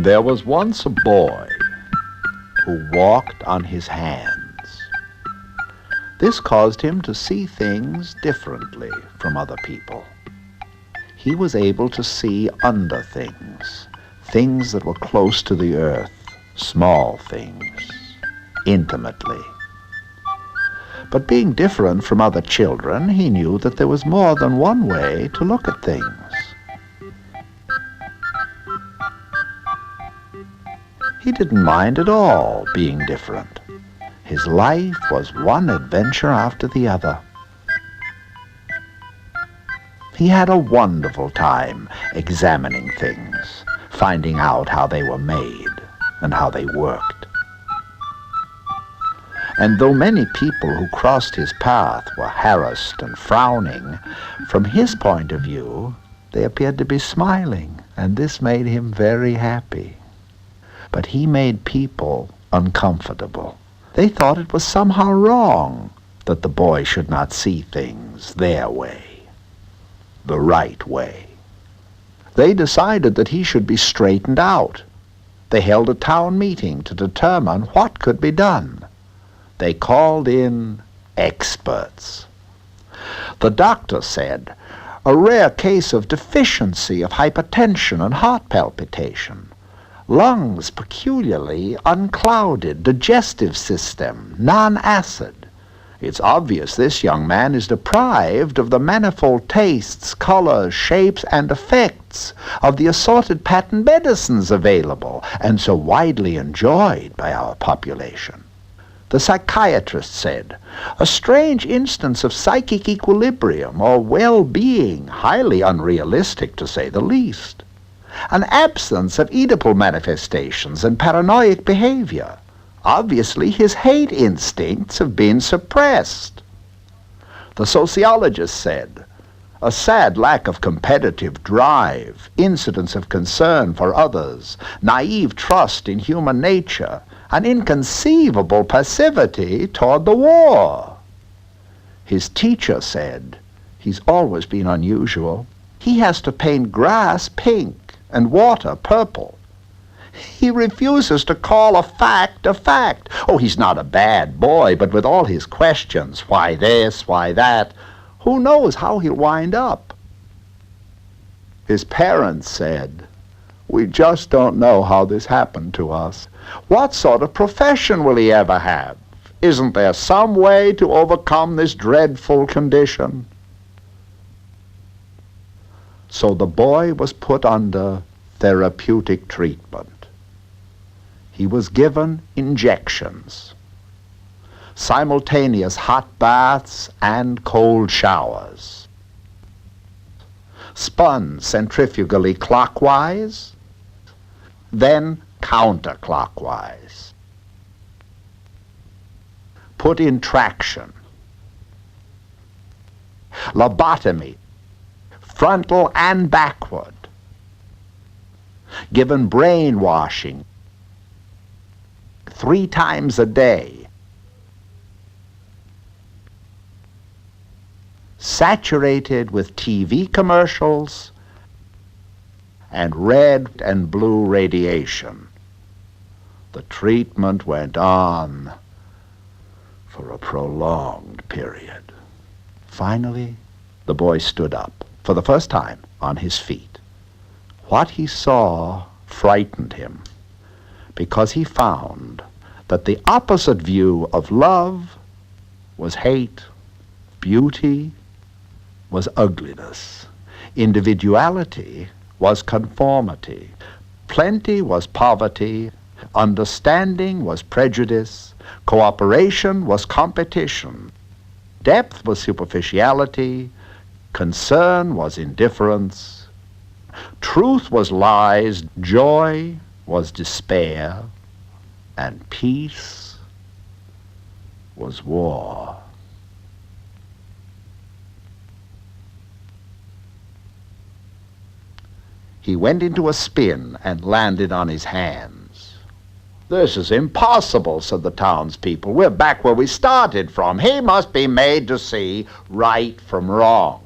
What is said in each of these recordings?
There was once a boy who walked on his hands. This caused him to see things differently from other people. He was able to see under things, things that were close to the earth, small things, intimately. But being different from other children, he knew that there was more than one way to look at things. He didn't mind at all being different. His life was one adventure after the other. He had a wonderful time examining things, finding out how they were made and how they worked. And though many people who crossed his path were harassed and frowning, from his point of view, they appeared to be smiling, and this made him very happy. But he made people uncomfortable. They thought it was somehow wrong that the boy should not see things their way, the right way. They decided that he should be straightened out. They held a town meeting to determine what could be done. They called in experts. The doctor said, a rare case of deficiency of hypertension and heart palpitation. Lungs peculiarly unclouded, digestive system, non-acid. It's obvious this young man is deprived of the manifold tastes, colors, shapes, and effects of the assorted patent medicines available and so widely enjoyed by our population. The psychiatrist said, a strange instance of psychic equilibrium or well-being, highly unrealistic to say the least. An absence of Oedipal manifestations and paranoid behavior. Obviously, his hate instincts have been suppressed. The sociologist said, a sad lack of competitive drive, incidents of concern for others, naive trust in human nature, an inconceivable passivity toward the war. His teacher said, he's always been unusual. He has to paint grass pink and water purple. He refuses to call a fact a fact. Oh, he's not a bad boy, but with all his questions, why this, why that, who knows how he'll wind up? His parents said, we just don't know how this happened to us. What sort of profession will he ever have? Isn't there some way to overcome this dreadful condition? So the boy was put under therapeutic treatment. He was given injections, simultaneous hot baths and cold showers, spun centrifugally clockwise, then counterclockwise, put in traction, lobotomy, frontal and backward, given brainwashing 3 times a day, saturated with TV commercials and red and blue radiation. The treatment went on for a prolonged period. Finally, the boy stood up, for the first time, on his feet. What he saw frightened him, because he found that the opposite view of love was hate, beauty was ugliness, individuality was conformity, plenty was poverty, understanding was prejudice, cooperation was competition, depth was superficiality, concern was indifference, truth was lies, joy was despair, and peace was war. He went into a spin and landed on his hands. This is impossible, said the townspeople. We're back where we started from. He must be made to see right from wrong.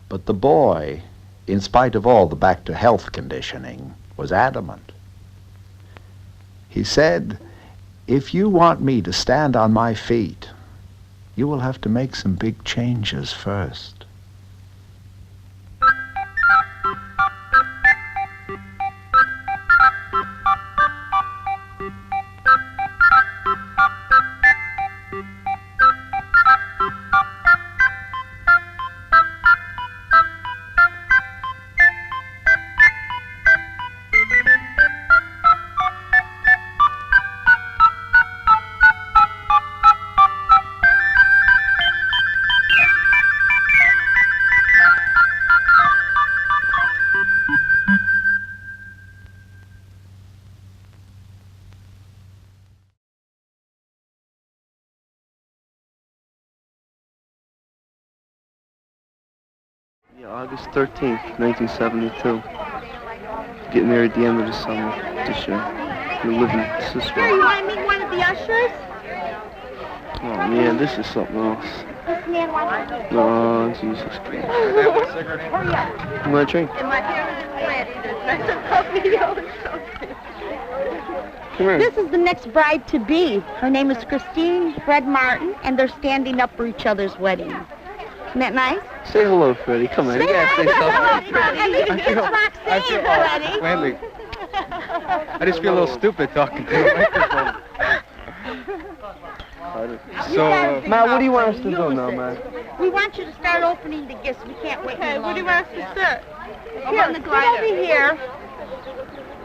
But the boy, in spite of all the back-to-health conditioning, was adamant. He said, "If you want me to stand on my feet, you will have to make some big changes first." Yeah, August 13th, 1972. Get married at the end of the summer this year. We live in Cisco. Here, you want to meet one of the ushers? Oh man, this is something else. This man wants to Oh, Jesus Christ. Hurry up. I'm gonna drink. And my parents are ready. There's nice and puppy or something. Come here. This is the next bride-to-be. Her name is Christine Fred Martin, and they're standing up for each other's wedding. Isn't that nice? Say hello, Freddie. Come on, you gotta say something. It's Roxanne, Freddie. Wait a minute. I just feel a little stupid talking to the microphone. So, Matt, what do you want us to do now, man? We want you to start opening the gifts. We can't wait any longer. Where do you want us to sit? Here, on the glider. sit over here.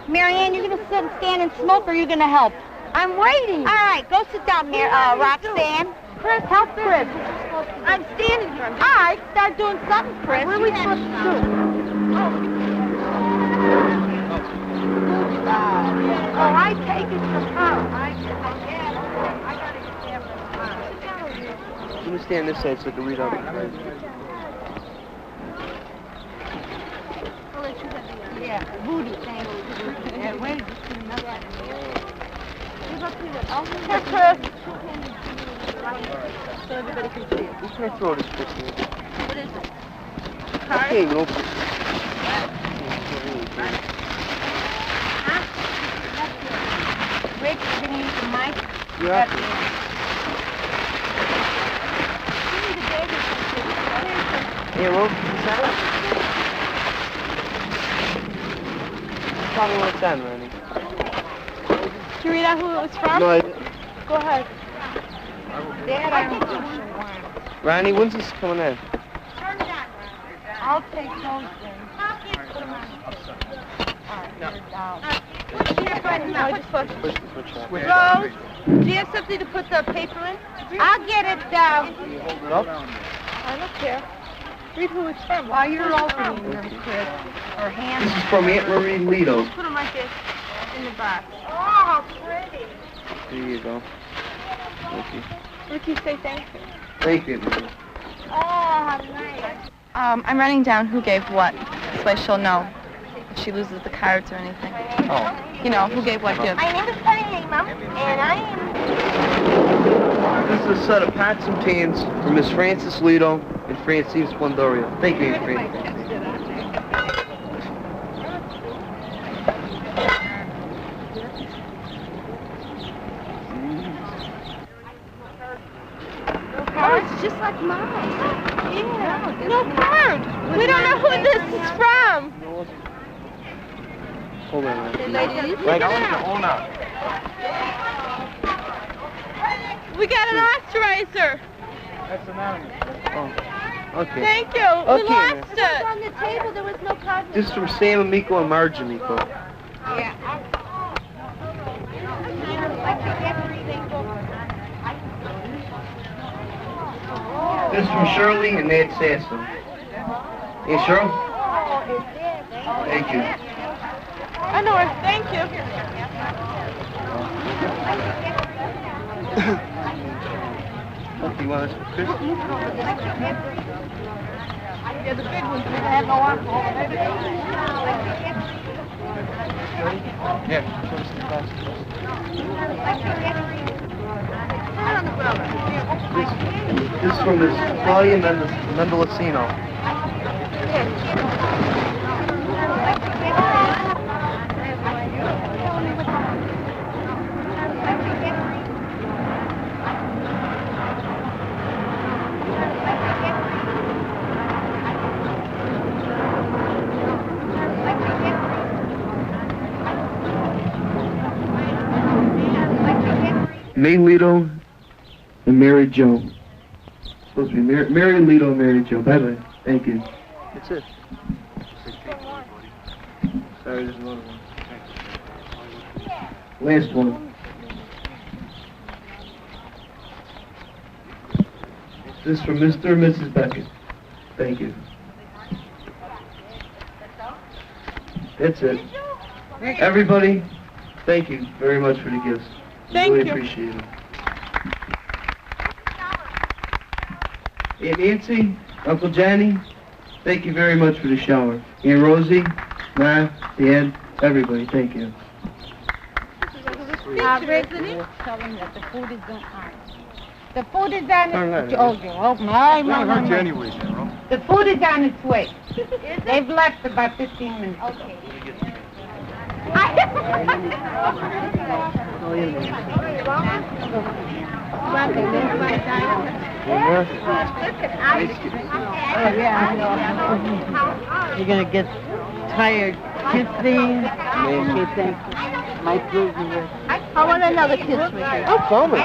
Marianne, you're going to sit and stand and smoke, or are you going to help? I'm waiting. All right, go sit down, Roxanne. Chris, help Chris. I'm standing here. All right, start doing something, Chris. What are we supposed to do? Oh, I take it from her. Let me stand this side so I can read out. Yeah, booty thing. Yeah, wait, just Chris. So everybody can see it. You can't throw this picture. What is it? I can't open it. Rick, you're going to use the mic? Yeah. Hey, Will, tell me what it's on, Randy. Can you read out who it was from? No, I... Go ahead. Dad, I don't think you want. Ronnie, when's this coming in? Turn it on. I'll take those things. Push the switch off. Rose, do you have something to put the paper in? I'll get it down. Can you hold it up? I don't care. Read who it's from. While you're opening them, Chris, or hands. This is from Aunt Marie Lido. Put them like this in the box. Oh, how pretty. There you go. Thank you. Ricky, say thank you. Thank you. Oh, how nice. I'm writing down who gave what. This way she'll know if she loses the cards or anything. Oh. You know, who gave what gift. My name is Penny, Mom, and I am... This is a set of pots and pans for Miss Frances Lido and Francine Splendoria. Thank you, Aunt Frances. Oh, it's just like mine. Yeah. No card. We don't know who this is from. Hold on, Randy. Ladies, Right. we got an osterrizer. Oh, okay. Thank you. Okay, We lost It was it. on the table. There was no card. This is from Sam and Miko and Marge and Miko. Yeah. This is from Shirley and Ned Sasso. Hey, Cheryl? Thank you. I know her. Thank you. Okay, you want us, Chris? Yeah, the big ones. They have no alcohol. Yeah. Show us the glasses. This is from Miss Claudia Mendelacino. May Lito and Mary Jo. Supposed to be Mary Lito and Mary Jo. Bye-bye. Thank you. That's it. Sorry, there's another one. Last one. This is from Mr. and Mrs. Beckett. Thank you. That's it. Everybody, thank you very much for the gifts. Really appreciate it. Aunt Nancy, Uncle Johnny, thank you very much for the shower. Aunt Rosie, Ma, Dad, everybody, thank you. President, tell them that the food is on. The food is on its way. Oh, my. The food is on its way. They've left about 15 minutes. Okay. You're gonna get tired kissing. My prisoner. I want another kiss with you. Oh, Bummer.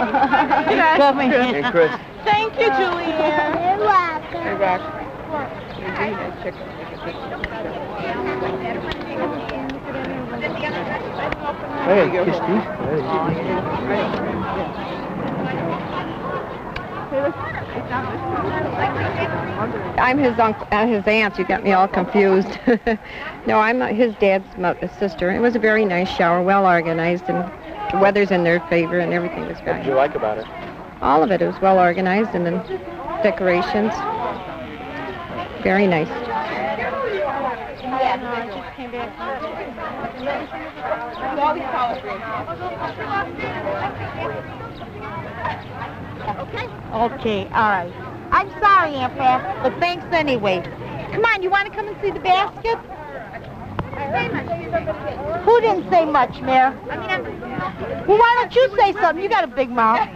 He's coming. Hey, Chris. Thank you, Julianne. You're welcome. Hey, Rock. Hey, kiss Steve. I'm his uncle, his aunt. You got me all confused. No, I'm his dad's sister. It was a very nice shower, well organized, and the weather's in their favor, and everything was fine. What did you like about it? All of it. It was well organized, and then decorations. Very nice. Okay, all right. I'm sorry, Aunt Pat, but thanks anyway. Come on, you want to come and see the basket? Who didn't say much, Mayor? Well, why don't you say something? You got a big mouth.